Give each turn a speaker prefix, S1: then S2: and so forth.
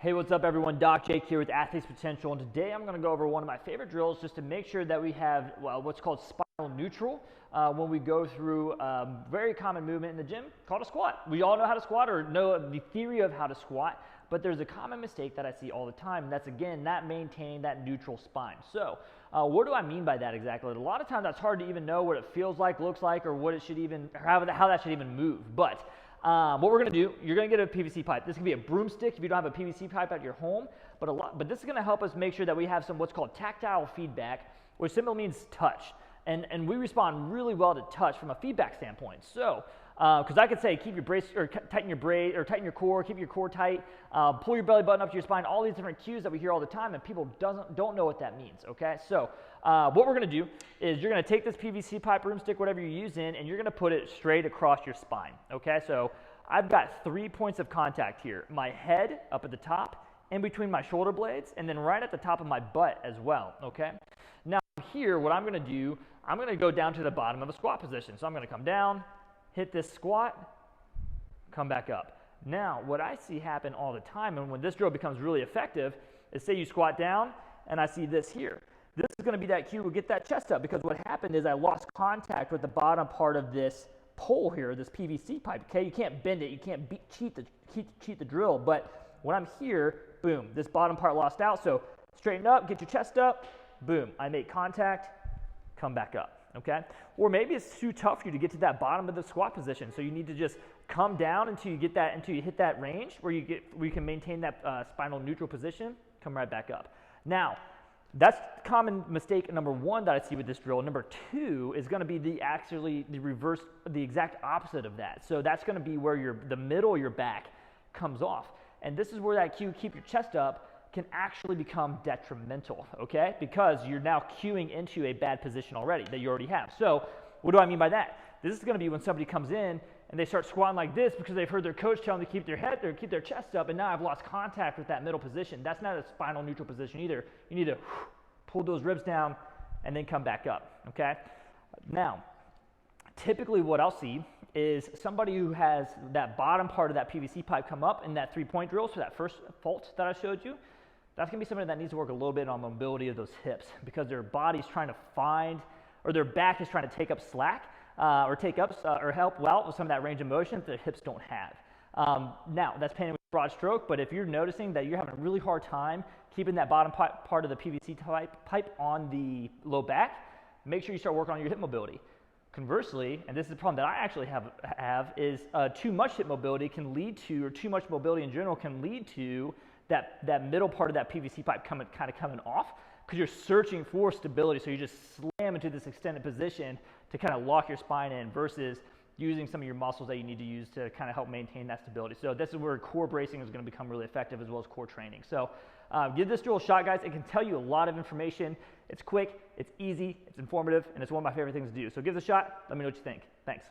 S1: Hey, what's up everyone? Doc Jake here with Athletes Potential, and today I'm going to go over one of my favorite drills just to make sure that we have what's called spinal neutral when we go through a very common movement in the gym called a squat. We all know how to squat or know the theory of how to squat, but there's a common mistake that I see all the time, and that's again not maintaining that neutral spine. So what do I mean by that exactly? A lot of times that's hard to even know what it feels like, looks like, or what it should even, or how that should even move. But what we're going to do, you're going to get a PVC pipe. This can be a broomstick if you don't have a PVC pipe at your home, but this is going to help us make sure that we have some what's called tactile feedback, which simply means touch. And we respond really well to touch from a feedback standpoint. So, because I could say keep your brace, or tighten your brace, or tighten your core, keep your core tight, pull your belly button up to your spine, all these different cues that we hear all the time, and people don't know what that means, okay? So what we're going to do is you're going to take this PVC pipe, broomstick, whatever you're using, and you're going to put it straight across your spine, okay? So I've got 3 points of contact here. My head up at the top, in between my shoulder blades, and then right at the top of my butt as well, okay? Now here, what I'm going to do, I'm going to go down to the bottom of a squat position. So I'm going to come down, hit this squat, come back up. Now, what I see happen all the time, and when this drill becomes really effective, is say you squat down, and I see this here. This is going to be that cue to get that chest up, because what happened is I lost contact with the bottom part of this pole here, this PVC pipe, okay? You can't bend it, you can't cheat the drill, but when I'm here, boom, this bottom part lost out, so straighten up, get your chest up, boom, I make contact, come back up, okay? Or maybe it's too tough for you to get to that bottom of the squat position, so you need to just come down until you hit that range where you can maintain that spinal neutral position, come right back up. Now, that's common mistake number one that I see with this drill. Number two is going to be the exact opposite of that. So that's going to be where the middle of your back comes off. And this is where that cue, keep your chest up, can actually become detrimental, okay? Because you're now cueing into a bad position already that you already have. So what do I mean by that? This is going to be when somebody comes in and they start squatting like this because they've heard their coach tell them to keep their head or keep their chest up, and now I've lost contact with that middle position. That's not a spinal neutral position either. You need to pull those ribs down and then come back up, okay? Now, typically what I'll see is somebody who has that bottom part of that PVC pipe come up in that 3-point drill, so that first fault that I showed you, that's going to be somebody that needs to work a little bit on mobility of those hips because their body's trying to find, or their back is trying to take up slack or help out with some of that range of motion that their hips don't have. Now, that's painted with a broad stroke, but if you're noticing that you're having a really hard time keeping that bottom part of the PVC pipe on the low back, make sure you start working on your hip mobility. Conversely, and this is the problem that I actually have is too much hip mobility can lead to, or too much mobility in general can lead to that middle part of that PVC pipe coming off, because you're searching for stability, so you just slam into this extended position to kind of lock your spine in versus using some of your muscles that you need to use to kind of help maintain that stability. So this is where core bracing is going to become really effective, as well as core training. So give this drill a shot, guys. It can tell you a lot of information. It's quick, it's easy, it's informative, and it's one of my favorite things to do. So give it a shot. Let me know what you think. Thanks.